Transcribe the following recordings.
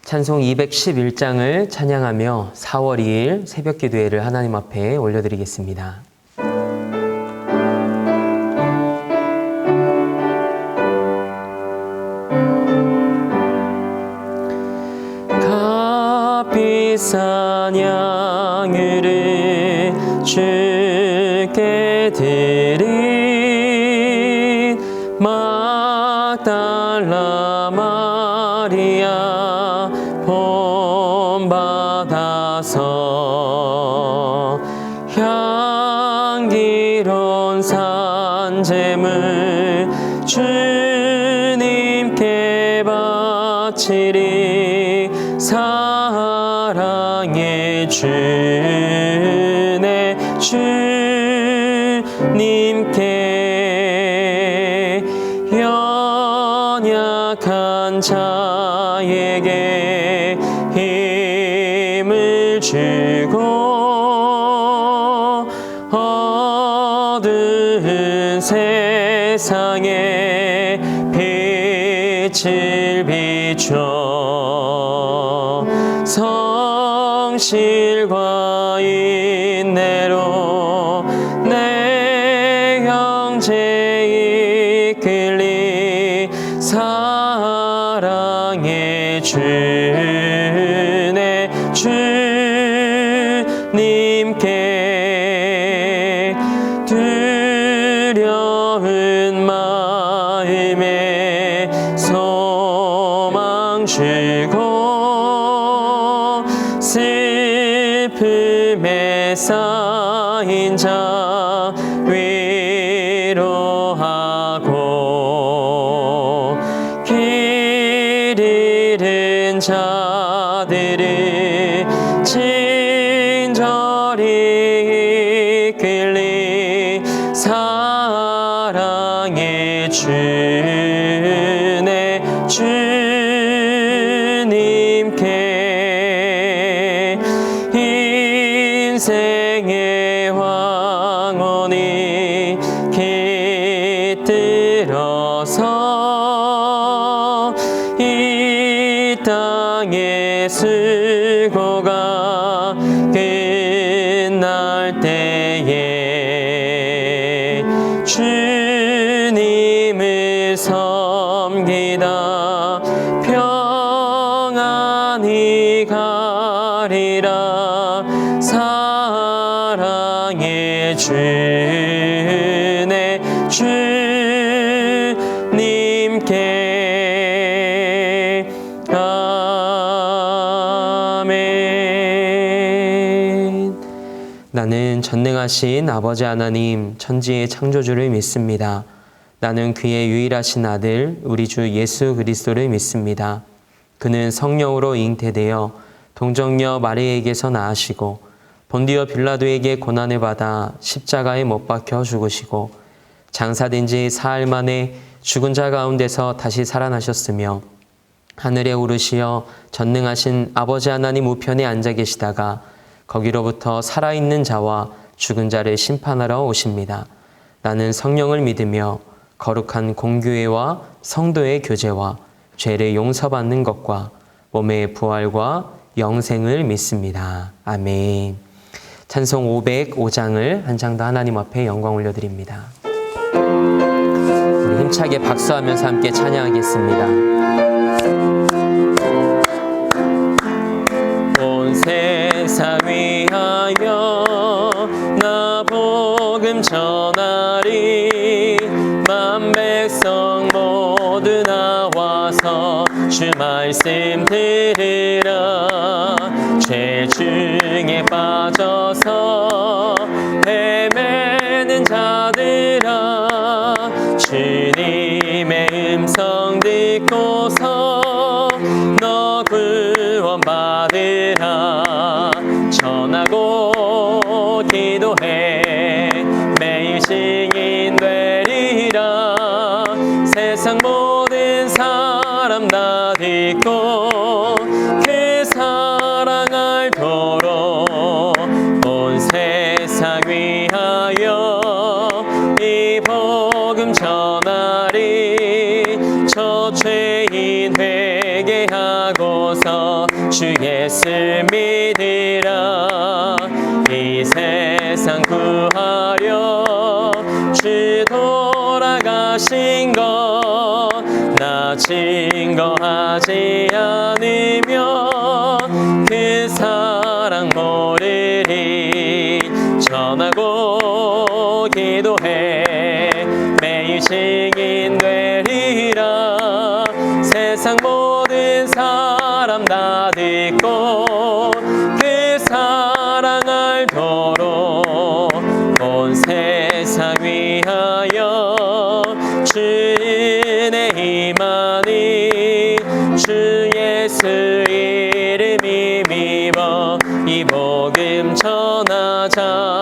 찬송 211장을 찬양하며 4월 2일 새벽 기도회를 하나님 앞에 올려드리겠습니다. 값비싼 양으로 주께 드린 막달라 마리아 본받아서 향기로운 산제물 주님께 바치리. 사랑의 주네 주님께 연약한 자에게 힘을 주고 어두운 세상에 빛을 비춰 성실과 인내로 내 형제 이끌리. 사랑의 주네 주님께 두려운 마음에 소망 주고 슬픔에 쌓인 자 위로하고 길 잃은 자들을 친절히 이끌리. 사랑의 주네 주님께 인생의 황혼이 깃들어서 이 땅의 수고가 끝날 때에 주님을 섬기다 평안히 가리라. 사랑의 주네 주님께 아멘. 나는 전능하신 아버지 하나님 천지의 창조주를 믿습니다. 나는 그의 유일하신 아들 우리 주 예수 그리스도를 믿습니다. 그는 성령으로 잉태되어 동정녀 마리아에게서 나으시고 본디오 빌라도에게 고난을 받아 십자가에 못 박혀 죽으시고 장사된 지 사흘 만에 죽은 자 가운데서 다시 살아나셨으며 하늘에 오르시어 전능하신 아버지 하나님 우편에 앉아 계시다가 거기로부터 살아있는 자와 죽은 자를 심판하러 오십니다. 나는 성령을 믿으며 거룩한 공교회와 성도의 교제와 죄를 용서받는 것과 몸의 부활과 영생을 믿습니다. 아멘. 찬송 505장을 한 장 더 하나님 앞에 영광 올려드립니다. 우리 힘차게 박수하면서 함께 찬양하겠습니다. 온 세상 위하여 나 복음 전하리. 만 백성 모두 나와서 주 말씀 들으라. 죄 중에 빠져서 헤매는 자들아 주님의 음성 듣고서 너 구원받으라. 전하고 기도해 매일 증인 되리라. 세상 모든 사람 다 듣고 그 사랑 알도록 온 세상 위하여 이 복음 전하리. 저 죄인 회개하리. 전하고서 주 예수 믿으라. 이 세상 구하려 주 돌아가신 것 나 증거하지 않으면 그 사랑 모르리. 전하고 기도해 매일 증인 되리라. 세상 모든 사람 다 듣고 그 사랑 알도록 온 세상 위하여 주 은혜 임하니 주 예수 이름 힘입어 이 복음 전하자.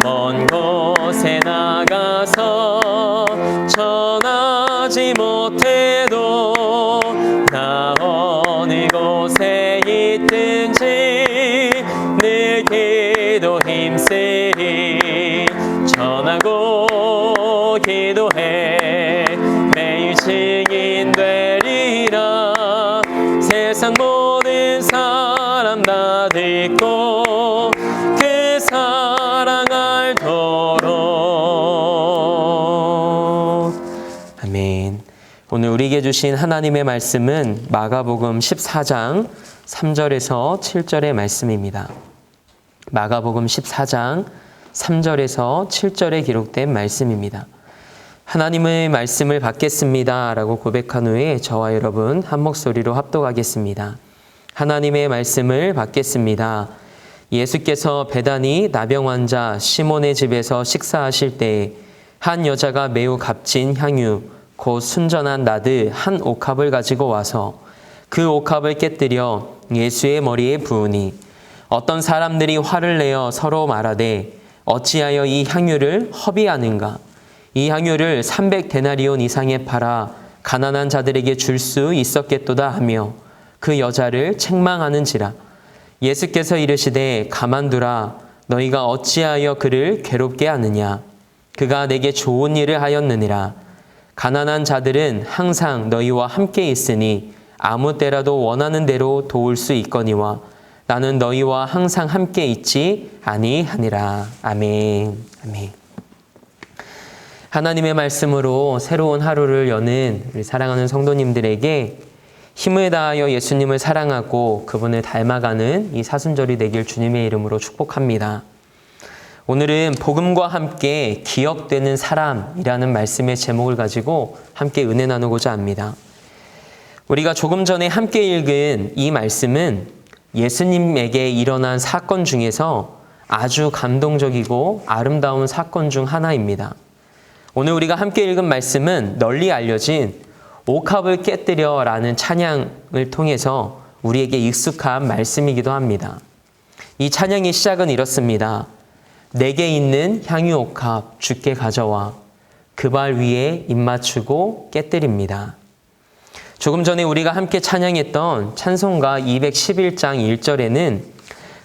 먼 곳에 나가서 전하지 못해도 나 어느 곳에 있든지 늘 기도 힘쓰리. 전하고 기도해 매일 증인 되리라. 세상 모든 사람 다 듣고 그 사랑 알도록. 아멘. 오늘 우리에게 주신 하나님의 말씀은 마가복음 14장 3절에서 7절의 말씀입니다. 마가복음 14장 3절에서 7절에 기록된 말씀입니다. 하나님의 말씀을 받겠습니다 라고 고백한 후에 저와 여러분 한 목소리로 합독하겠습니다. 하나님의 말씀을 받겠습니다. 예수께서 베다니 나병 환자 시몬의 집에서 식사하실 때에 한 여자가 매우 값진 향유 곧 순전한 나드 한 옥합을 가지고 와서 그 옥합을 깨뜨려 예수의 머리에 부으니 어떤 사람들이 화를 내어 서로 말하되 어찌하여 이 향유를 허비하는가. 이 향유를 300데나리온 이상에 팔아 가난한 자들에게 줄 수 있었겠도다 하며 그 여자를 책망하는지라. 예수께서 이르시되 가만두라. 너희가 어찌하여 그를 괴롭게 하느냐. 그가 내게 좋은 일을 하였느니라. 가난한 자들은 항상 너희와 함께 있으니 아무 때라도 원하는 대로 도울 수 있거니와 나는 너희와 항상 함께 있지 아니하니라. 아멘. 아멘. 하나님의 말씀으로 새로운 하루를 여는 우리 사랑하는 성도님들에게 힘을 다하여 예수님을 사랑하고 그분을 닮아가는 이 사순절이 되길 주님의 이름으로 축복합니다. 오늘은 복음과 함께 기억되는 사람이라는 말씀의 제목을 가지고 함께 은혜 나누고자 합니다. 우리가 조금 전에 함께 읽은 이 말씀은 예수님에게 일어난 사건 중에서 아주 감동적이고 아름다운 사건 중 하나입니다. 오늘 우리가 함께 읽은 말씀은 널리 알려진 옥합을 깨뜨려 라는 찬양을 통해서 우리에게 익숙한 말씀이기도 합니다. 이 찬양의 시작은 이렇습니다. 내게 있는 향유 옥합 주께 가져와 그 발 위에 입 맞추고 깨뜨립니다. 조금 전에 우리가 함께 찬양했던 찬송가 211장 1절에는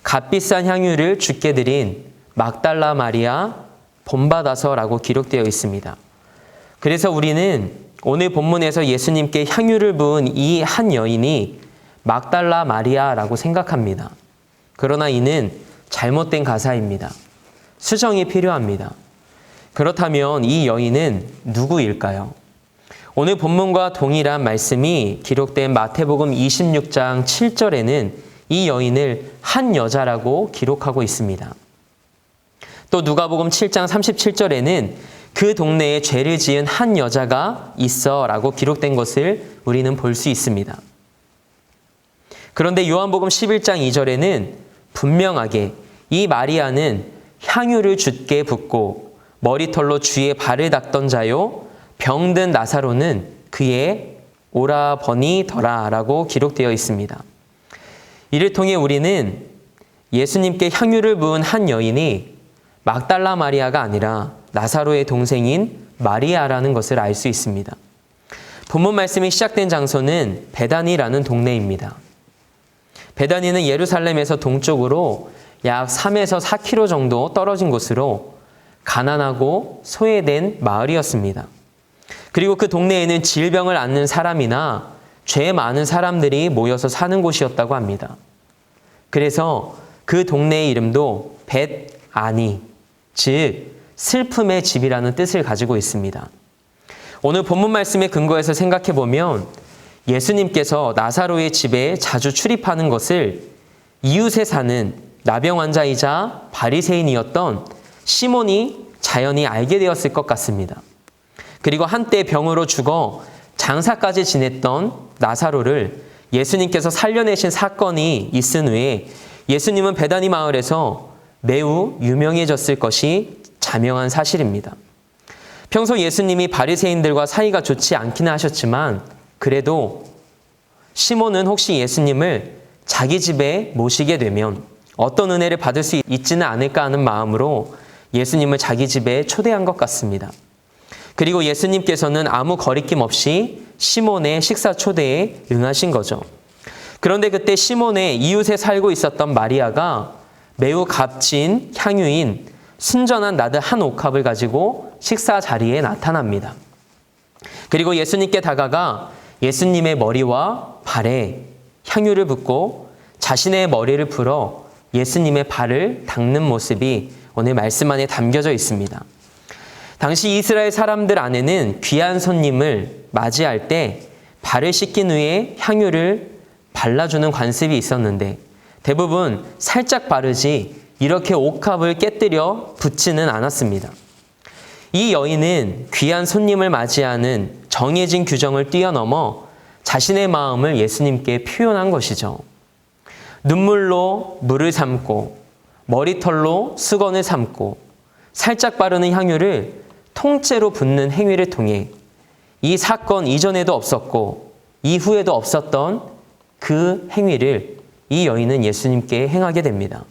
값비싼 향유를 주께 드린 막달라 마리아 본받아서라고 기록되어 있습니다. 그래서 우리는 오늘 본문에서 예수님께 향유를 부은 이 한 여인이 막달라 마리아라고 생각합니다. 그러나 이는 잘못된 가사입니다. 수정이 필요합니다. 그렇다면 이 여인은 누구일까요? 오늘 본문과 동일한 말씀이 기록된 마태복음 26장 7절에는 이 여인을 한 여자라고 기록하고 있습니다. 또 누가복음 7장 37절에는 그 동네에 죄를 지은 한 여자가 있어 라고 기록된 것을 우리는 볼 수 있습니다. 그런데 요한복음 11장 2절에는 분명하게 이 마리아는 향유를 주께 붓고 머리털로 주의 발을 닦던 자요 병든 나사로는 그의 오라버니더라 라고 기록되어 있습니다. 이를 통해 우리는 예수님께 향유를 부은 한 여인이 막달라 마리아가 아니라 나사로의 동생인 마리아라는 것을 알 수 있습니다. 본문 말씀이 시작된 장소는 베다니라는 동네입니다. 베다니는 예루살렘에서 동쪽으로 약 3에서 4km 정도 떨어진 곳으로 가난하고 소외된 마을이었습니다. 그리고 그 동네에는 질병을 앓는 사람이나 죄 많은 사람들이 모여서 사는 곳이었다고 합니다. 그래서 그 동네의 이름도 벳아니, 즉 슬픔의 집이라는 뜻을 가지고 있습니다. 오늘 본문 말씀에 근거해서 생각해 보면 예수님께서 나사로의 집에 자주 출입하는 것을 이웃에 사는 나병 환자이자 바리새인이었던 시몬이 자연히 알게 되었을 것 같습니다. 그리고 한때 병으로 죽어 장사까지 지냈던 나사로를 예수님께서 살려내신 사건이 있은 후에 예수님은 베다니 마을에서 매우 유명해졌을 것이 자명한 사실입니다. 평소 예수님이 바리새인들과 사이가 좋지 않기는 하셨지만 그래도 시몬은 혹시 예수님을 자기 집에 모시게 되면 어떤 은혜를 받을 수 있지는 않을까 하는 마음으로 예수님을 자기 집에 초대한 것 같습니다. 그리고 예수님께서는 아무 거리낌 없이 시몬의 식사 초대에 응하신 거죠. 그런데 그때 시몬의 이웃에 살고 있었던 마리아가 매우 값진 향유인 순전한 나드 한 옥합을 가지고 식사 자리에 나타납니다. 그리고 예수님께 다가가 예수님의 머리와 발에 향유를 붓고 자신의 머리를 풀어 예수님의 발을 닦는 모습이 오늘 말씀 안에 담겨져 있습니다. 당시 이스라엘 사람들 안에는 귀한 손님을 맞이할 때 발을 씻긴 후에 향유를 발라주는 관습이 있었는데 대부분 살짝 바르지 이렇게 옥합을 깨뜨려 붓지는 않았습니다. 이 여인은 귀한 손님을 맞이하는 정해진 규정을 뛰어넘어 자신의 마음을 예수님께 표현한 것이죠. 눈물로 물을 삼고 머리털로 수건을 삼고 살짝 바르는 향유를 통째로 붓는 행위를 통해 이 사건 이전에도 없었고 이후에도 없었던 그 행위를 이 여인은 예수님께 행하게 됩니다.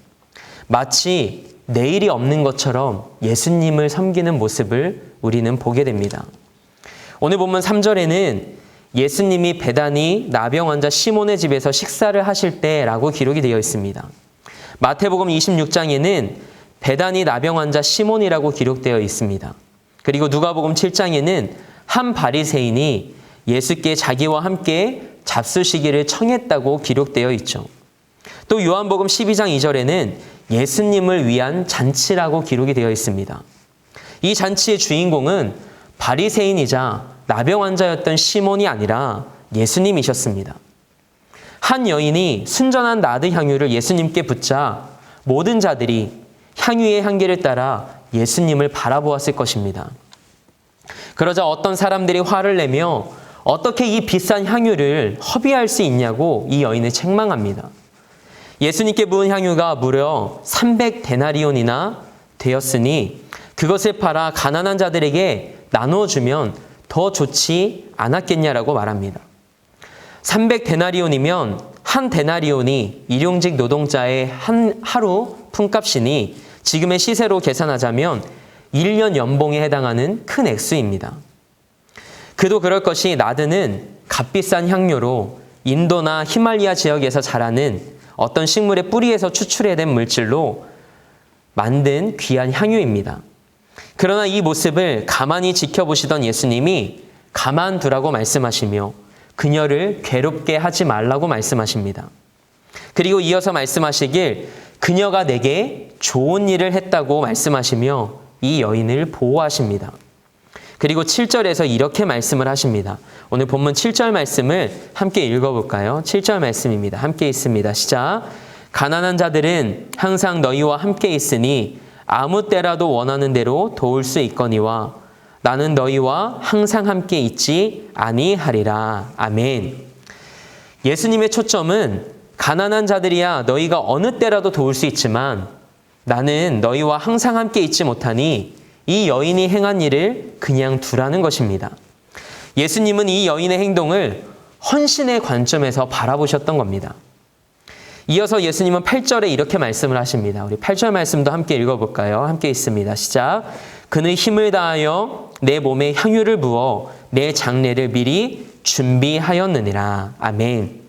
마치 내일이 없는 것처럼 예수님을 섬기는 모습을 우리는 보게 됩니다. 오늘 본문 3절에는 예수님이 베다니 나병 환자 시몬의 집에서 식사를 하실 때라고 기록이 되어 있습니다. 마태복음 26장에는 베다니 나병 환자 시몬이라고 기록되어 있습니다. 그리고 누가복음 7장에는 한 바리새인이 예수께 자기와 함께 잡수시기를 청했다고 기록되어 있죠. 또 요한복음 12장 2절에는 예수님을 위한 잔치라고 기록이 되어 있습니다. 이 잔치의 주인공은 바리새인이자 나병 환자였던 시몬이 아니라 예수님이셨습니다. 한 여인이 순전한 나드 향유를 예수님께 붓자 모든 자들이 향유의 향기를 따라 예수님을 바라보았을 것입니다. 그러자 어떤 사람들이 화를 내며 어떻게 이 비싼 향유를 허비할 수 있냐고 이 여인을 책망합니다. 예수님께 부은 향유가 무려 300데나리온이나 되었으니 그것을 팔아 가난한 자들에게 나누어 주면 더 좋지 않았겠냐라고 말합니다. 300데나리온이면 한 데나리온이 일용직 노동자의 한 하루 품값이니 지금의 시세로 계산하자면 1년 연봉에 해당하는 큰 액수입니다. 그도 그럴 것이 나드는 값비싼 향료로 인도나 히말리아 지역에서 자라는 어떤 식물의 뿌리에서 추출해낸 물질로 만든 귀한 향유입니다. 그러나 이 모습을 가만히 지켜보시던 예수님이 가만두라고 말씀하시며 그녀를 괴롭게 하지 말라고 말씀하십니다. 그리고 이어서 말씀하시길 그녀가 내게 좋은 일을 했다고 말씀하시며 이 여인을 보호하십니다. 그리고 7절에서 이렇게 말씀을 하십니다. 오늘 본문 7절 말씀을 함께 읽어볼까요? 7절 말씀입니다. 함께 있습니다. 시작. 가난한 자들은 항상 너희와 함께 있으니 아무 때라도 원하는 대로 도울 수 있거니와 나는 너희와 항상 함께 있지 아니하리라. 아멘. 예수님의 초점은 가난한 자들이야 너희가 어느 때라도 도울 수 있지만 나는 너희와 항상 함께 있지 못하니 이 여인이 행한 일을 그냥 두라는 것입니다. 예수님은 이 여인의 행동을 헌신의 관점에서 바라보셨던 겁니다. 이어서 예수님은 8절에 이렇게 말씀을 하십니다. 우리 8절 말씀도 함께 읽어볼까요? 함께 있습니다. 시작. 그는 힘을 다하여 내 몸에 향유를 부어 내 장례를 미리 준비하였느니라. 아멘.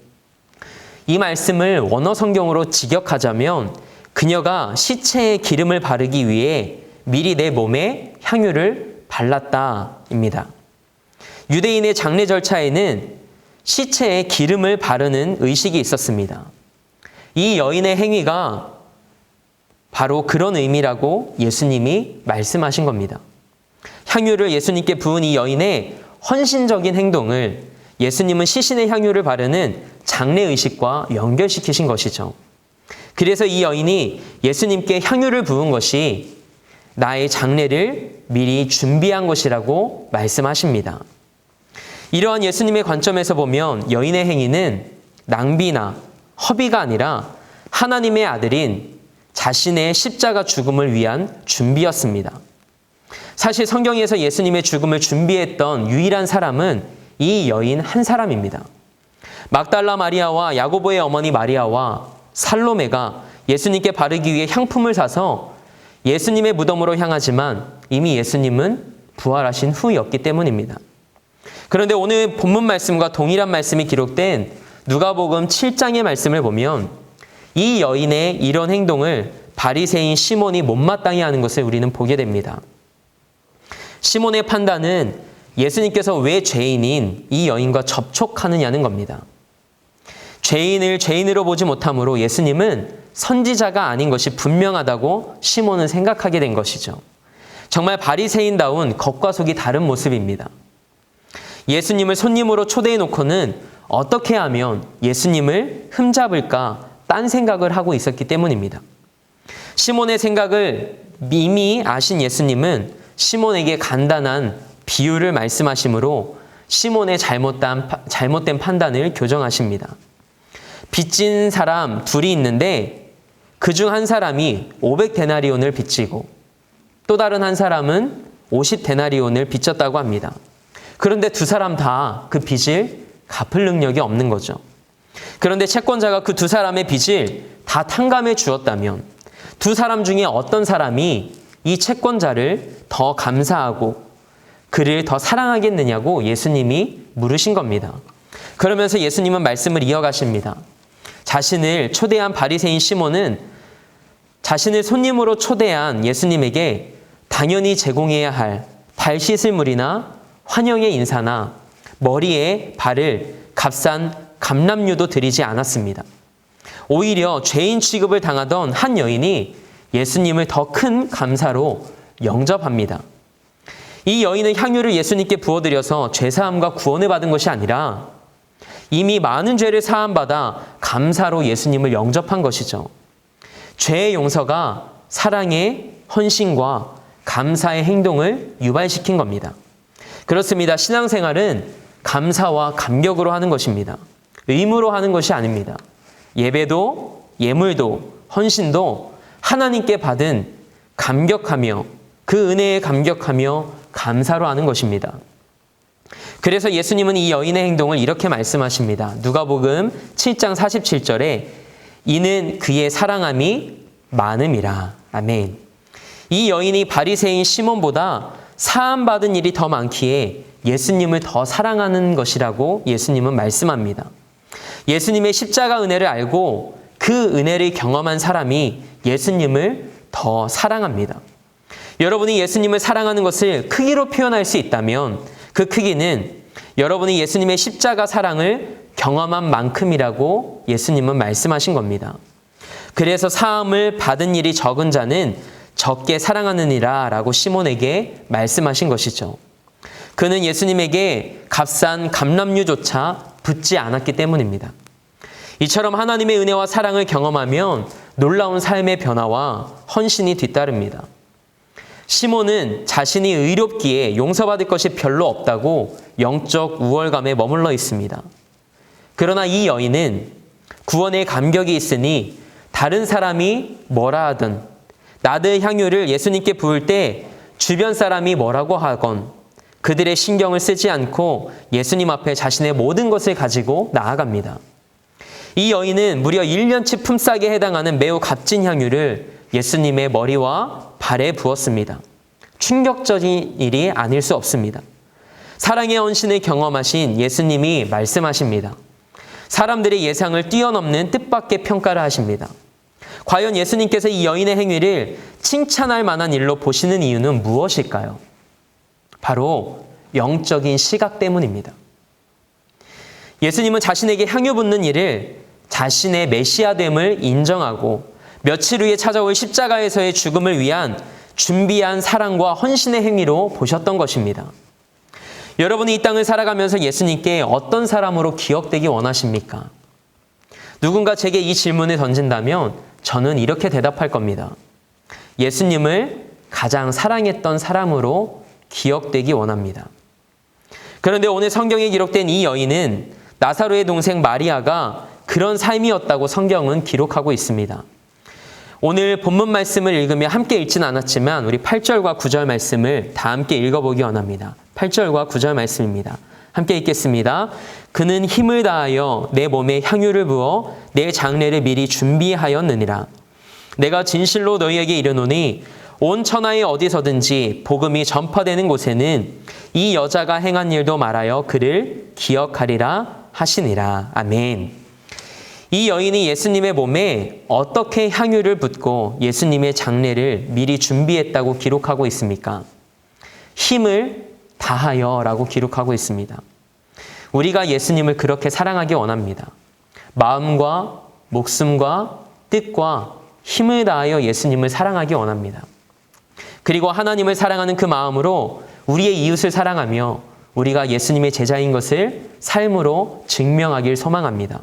이 말씀을 원어 성경으로 직역하자면 그녀가 시체에 기름을 바르기 위해 미리 내 몸에 향유를 발랐다입니다. 유대인의 장례 절차에는 시체에 기름을 바르는 의식이 있었습니다. 이 여인의 행위가 바로 그런 의미라고 예수님이 말씀하신 겁니다. 향유를 예수님께 부은 이 여인의 헌신적인 행동을 예수님은 시신의 향유를 바르는 장례의식과 연결시키신 것이죠. 그래서 이 여인이 예수님께 향유를 부은 것이 나의 장례를 미리 준비한 것이라고 말씀하십니다. 이러한 예수님의 관점에서 보면 여인의 행위는 낭비나 허비가 아니라 하나님의 아들인 자신의 십자가 죽음을 위한 준비였습니다. 사실 성경에서 예수님의 죽음을 준비했던 유일한 사람은 이 여인 한 사람입니다. 막달라 마리아와 야고보의 어머니 마리아와 살로메가 예수님께 바르기 위해 향품을 사서 예수님의 무덤으로 향하지만 이미 예수님은 부활하신 후였기 때문입니다. 그런데 오늘 본문 말씀과 동일한 말씀이 기록된 누가복음 7장의 말씀을 보면 이 여인의 이런 행동을 바리새인 시몬이 못마땅히 하는 것을 우리는 보게 됩니다. 시몬의 판단은 예수님께서 왜 죄인인 이 여인과 접촉하느냐는 겁니다. 죄인을 죄인으로 보지 못함으로 예수님은 선지자가 아닌 것이 분명하다고 시몬은 생각하게 된 것이죠. 정말 바리새인다운 겉과 속이 다른 모습입니다. 예수님을 손님으로 초대해 놓고는 어떻게 하면 예수님을 흠잡을까 딴 생각을 하고 있었기 때문입니다. 시몬의 생각을 이미 아신 예수님은 시몬에게 간단한 비유를 말씀하시므로 시몬의 잘못된 판단을 교정하십니다. 빚진 사람 둘이 있는데 그중 한 사람이 500데나리온을 빚지고 또 다른 한 사람은 50데나리온을 빚졌다고 합니다. 그런데 두 사람 다 그 빚을 갚을 능력이 없는 거죠. 그런데 채권자가 그 두 사람의 빚을 다 탕감해 주었다면 두 사람 중에 어떤 사람이 이 채권자를 더 감사하고 그를 더 사랑하겠느냐고 예수님이 물으신 겁니다. 그러면서 예수님은 말씀을 이어가십니다. 자신을 초대한 바리새인 시몬은 자신을 손님으로 초대한 예수님에게 당연히 제공해야 할 발 씻을 물이나 환영의 인사나 머리에 바를 값싼 감람류도 드리지 않았습니다. 오히려 죄인 취급을 당하던 한 여인이 예수님을 더 큰 감사로 영접합니다. 이 여인은 향유를 예수님께 부어드려서 죄사함과 구원을 받은 것이 아니라 이미 많은 죄를 사함받아 감사로 예수님을 영접한 것이죠. 죄의 용서가 사랑의 헌신과 감사의 행동을 유발시킨 겁니다. 그렇습니다. 신앙생활은 감사와 감격으로 하는 것입니다. 의무로 하는 것이 아닙니다. 예배도 예물도 헌신도 하나님께 받은 감격하며 그 은혜에 감격하며 감사로 하는 것입니다. 그래서 예수님은 이 여인의 행동을 이렇게 말씀하십니다. 누가복음 7장 47절에 이는 그의 사랑함이 많음이라. 아멘. 이 여인이 바리새인 시몬보다 사함받은 일이 더 많기에 예수님을 더 사랑하는 것이라고 예수님은 말씀합니다. 예수님의 십자가 은혜를 알고 그 은혜를 경험한 사람이 예수님을 더 사랑합니다. 여러분이 예수님을 사랑하는 것을 크기로 표현할 수 있다면 그 크기는 여러분이 예수님의 십자가 사랑을 경험한 만큼이라고 예수님은 말씀하신 겁니다. 그래서 사함을 받은 일이 적은 자는 적게 사랑하느니라 라고 시몬에게 말씀하신 것이죠. 그는 예수님에게 값싼 감람류조차 붓지 않았기 때문입니다. 이처럼 하나님의 은혜와 사랑을 경험하면 놀라운 삶의 변화와 헌신이 뒤따릅니다. 시몬은 자신이 의롭기에 용서받을 것이 별로 없다고 영적 우월감에 머물러 있습니다. 그러나 이 여인은 구원의 감격이 있으니 다른 사람이 뭐라 하든 나드의 향유를 예수님께 부을 때 주변 사람이 뭐라고 하건 그들의 신경을 쓰지 않고 예수님 앞에 자신의 모든 것을 가지고 나아갑니다. 이 여인은 무려 1년치 품삯에 해당하는 매우 값진 향유를 예수님의 머리와 발에 부었습니다. 충격적인 일이 아닐 수 없습니다. 사랑의 헌신을 경험하신 예수님이 말씀하십니다. 사람들의 예상을 뛰어넘는 뜻밖의 평가를 하십니다. 과연 예수님께서 이 여인의 행위를 칭찬할 만한 일로 보시는 이유는 무엇일까요? 바로 영적인 시각 때문입니다. 예수님은 자신에게 향유 붓는 일을 자신의 메시아됨을 인정하고 며칠 후에 찾아올 십자가에서의 죽음을 위한 준비한 사랑과 헌신의 행위로 보셨던 것입니다. 여러분이 이 땅을 살아가면서 예수님께 어떤 사람으로 기억되기 원하십니까? 누군가 제게 이 질문을 던진다면 저는 이렇게 대답할 겁니다. 예수님을 가장 사랑했던 사람으로 기억되기 원합니다. 그런데 오늘 성경에 기록된 이 여인은 나사로의 동생 마리아가 그런 삶이었다고 성경은 기록하고 있습니다. 오늘 본문 말씀을 읽으며 함께 읽진 않았지만 우리 8절과 9절 말씀을 다 함께 읽어보기 원합니다. 8절과 9절 말씀입니다. 함께 읽겠습니다. 그는 힘을 다하여 내 몸에 향유를 부어 내 장례를 미리 준비하였느니라. 내가 진실로 너희에게 이르노니 온 천하에 어디서든지 복음이 전파되는 곳에는 이 여자가 행한 일도 말하여 그를 기억하리라 하시니라. 아멘. 이 여인이 예수님의 몸에 어떻게 향유를 붓고 예수님의 장례를 미리 준비했다고 기록하고 있습니까? 힘을 다하여 라고 기록하고 있습니다. 우리가 예수님을 그렇게 사랑하기 원합니다. 마음과 목숨과 뜻과 힘을 다하여 예수님을 사랑하기 원합니다. 그리고 하나님을 사랑하는 그 마음으로 우리의 이웃을 사랑하며 우리가 예수님의 제자인 것을 삶으로 증명하길 소망합니다.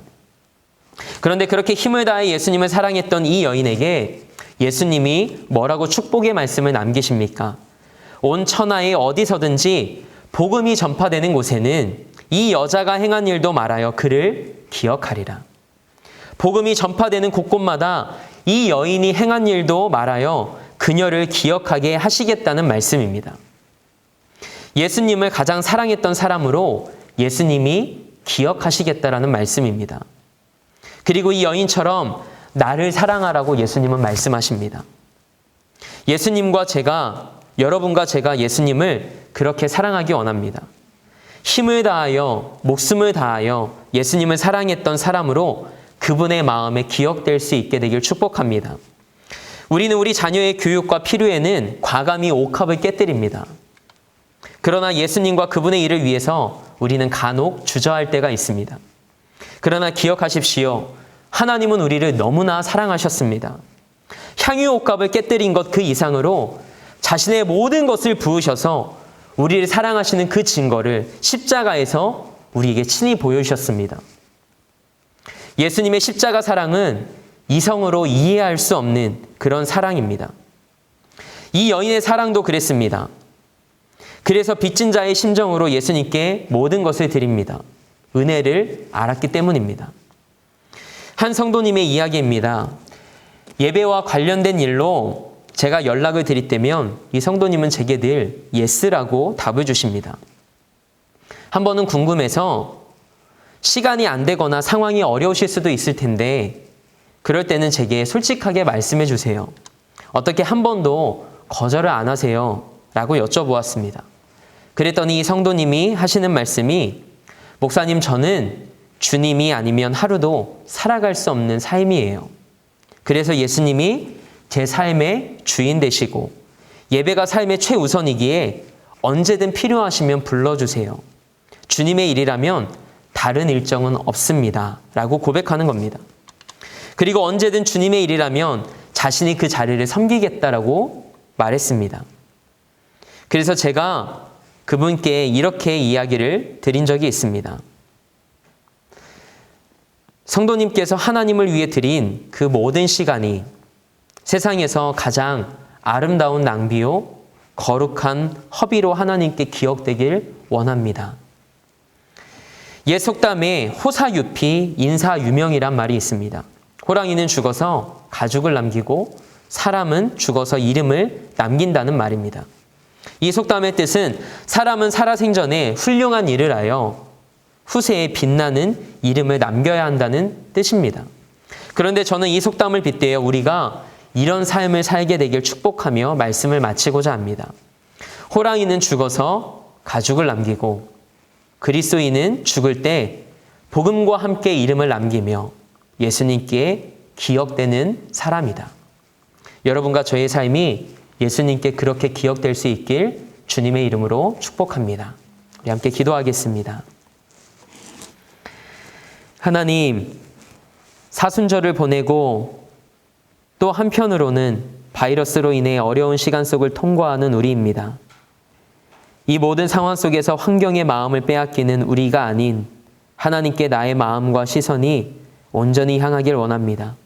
그런데 그렇게 힘을 다해 예수님을 사랑했던 이 여인에게 예수님이 뭐라고 축복의 말씀을 남기십니까? 온 천하에 어디서든지 복음이 전파되는 곳에는 이 여자가 행한 일도 말하여 그를 기억하리라. 복음이 전파되는 곳곳마다 이 여인이 행한 일도 말하여 그녀를 기억하게 하시겠다는 말씀입니다. 예수님을 가장 사랑했던 사람으로 예수님이 기억하시겠다라는 말씀입니다. 그리고 이 여인처럼 나를 사랑하라고 예수님은 말씀하십니다. 예수님과 제가, 여러분과 제가 예수님을 그렇게 사랑하기 원합니다. 힘을 다하여, 목숨을 다하여 예수님을 사랑했던 사람으로 그분의 마음에 기억될 수 있게 되길 축복합니다. 우리는 우리 자녀의 교육과 필요에는 과감히 옥합을 깨뜨립니다. 그러나 예수님과 그분의 일을 위해서 우리는 간혹 주저할 때가 있습니다. 그러나 기억하십시오. 하나님은 우리를 너무나 사랑하셨습니다. 향유 옥합을 깨뜨린 것 그 이상으로 자신의 모든 것을 부으셔서 우리를 사랑하시는 그 증거를 십자가에서 우리에게 친히 보여주셨습니다. 예수님의 십자가 사랑은 이성으로 이해할 수 없는 그런 사랑입니다. 이 여인의 사랑도 그랬습니다. 그래서 빚진 자의 심정으로 예수님께 모든 것을 드립니다. 은혜를 알았기 때문입니다. 한 성도님의 이야기입니다. 예배와 관련된 일로 제가 연락을 드릴 때면 이 성도님은 제게 늘 예스라고 답을 주십니다. 한 번은 궁금해서 시간이 안 되거나 상황이 어려우실 수도 있을 텐데 그럴 때는 제게 솔직하게 말씀해 주세요. 어떻게 한 번도 거절을 안 하세요? 라고 여쭤보았습니다. 그랬더니 이 성도님이 하시는 말씀이 목사님, 저는 주님이 아니면 하루도 살아갈 수 없는 삶이에요. 그래서 예수님이 제 삶의 주인 되시고 예배가 삶의 최우선이기에 언제든 필요하시면 불러주세요. 주님의 일이라면 다른 일정은 없습니다. 라고 고백하는 겁니다. 그리고 언제든 주님의 일이라면 자신이 그 자리를 섬기겠다라고 말했습니다. 그래서 제가 그분께 이렇게 이야기를 드린 적이 있습니다. 성도님께서 하나님을 위해 드린 그 모든 시간이 세상에서 가장 아름다운 낭비요, 거룩한 허비로 하나님께 기억되길 원합니다. 옛 속담에 호사유피 인사유명이란 말이 있습니다. 호랑이는 죽어서 가죽을 남기고 사람은 죽어서 이름을 남긴다는 말입니다. 이 속담의 뜻은 사람은 살아생전에 훌륭한 일을 하여 후세에 빛나는 이름을 남겨야 한다는 뜻입니다. 그런데 저는 이 속담을 빗대어 우리가 이런 삶을 살게 되길 축복하며 말씀을 마치고자 합니다. 호랑이는 죽어서 가죽을 남기고 그리스도인은 죽을 때 복음과 함께 이름을 남기며 예수님께 기억되는 사람이다. 여러분과 저의 삶이 예수님께 그렇게 기억될 수 있길 주님의 이름으로 축복합니다. 우리 함께 기도하겠습니다. 하나님, 사순절을 보내고 또 한편으로는 바이러스로 인해 어려운 시간 속을 통과하는 우리입니다. 이 모든 상황 속에서 환경의 마음을 빼앗기는 우리가 아닌 하나님께 나의 마음과 시선이 온전히 향하길 원합니다.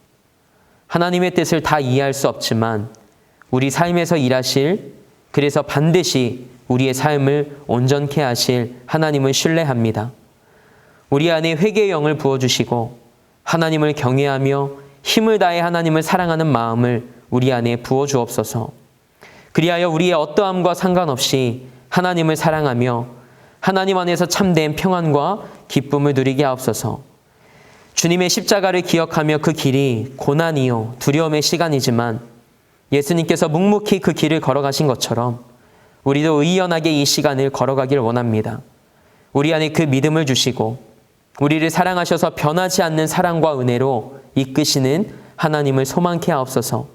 하나님의 뜻을 다 이해할 수 없지만 우리 삶에서 일하실, 그래서 반드시 우리의 삶을 온전케 하실 하나님을 신뢰합니다. 우리 안에 회개의 영을 부어주시고 하나님을 경외하며 힘을 다해 하나님을 사랑하는 마음을 우리 안에 부어주옵소서. 그리하여 우리의 어떠함과 상관없이 하나님을 사랑하며 하나님 안에서 참된 평안과 기쁨을 누리게 하옵소서. 주님의 십자가를 기억하며 그 길이 고난이요 두려움의 시간이지만 예수님께서 묵묵히 그 길을 걸어가신 것처럼 우리도 의연하게 이 시간을 걸어가길 원합니다. 우리 안에 그 믿음을 주시고 우리를 사랑하셔서 변하지 않는 사랑과 은혜로 이끄시는 하나님을 소망케 하옵소서.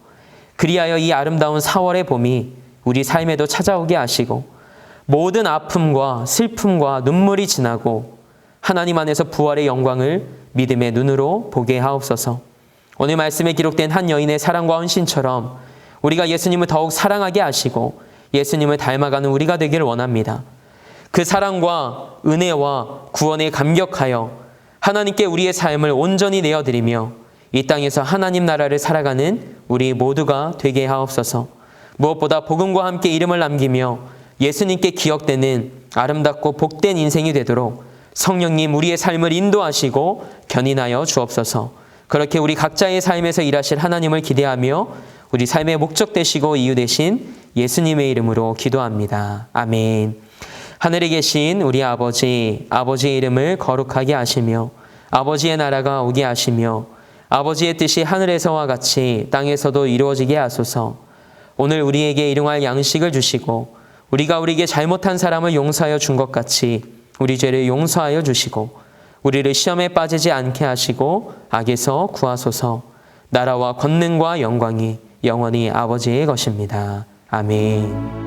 그리하여 이 아름다운 4월의 봄이 우리 삶에도 찾아오게 하시고 모든 아픔과 슬픔과 눈물이 지나고 하나님 안에서 부활의 영광을 믿음의 눈으로 보게 하옵소서. 오늘 말씀에 기록된 한 여인의 사랑과 헌신처럼 우리가 예수님을 더욱 사랑하게 하시고 예수님을 닮아가는 우리가 되기를 원합니다. 그 사랑과 은혜와 구원에 감격하여 하나님께 우리의 삶을 온전히 내어드리며 이 땅에서 하나님 나라를 살아가는 우리 모두가 되게 하옵소서. 무엇보다 복음과 함께 이름을 남기며 예수님께 기억되는 아름답고 복된 인생이 되도록 성령님 우리의 삶을 인도하시고 견인하여 주옵소서. 그렇게 우리 각자의 삶에서 일하실 하나님을 기대하며 우리 삶의 목적 되시고 이유 되신 예수님의 이름으로 기도합니다. 아멘. 하늘에 계신 우리 아버지, 아버지의 이름을 거룩하게 하시며 아버지의 나라가 오게 하시며 아버지의 뜻이 하늘에서와 같이 땅에서도 이루어지게 하소서. 오늘 우리에게 일용할 양식을 주시고 우리가 우리에게 잘못한 사람을 용서하여 준 것 같이 우리 죄를 용서하여 주시고 우리를 시험에 빠지지 않게 하시고 악에서 구하소서. 나라와 권능과 영광이 영원히 아버지의 것입니다. 아멘.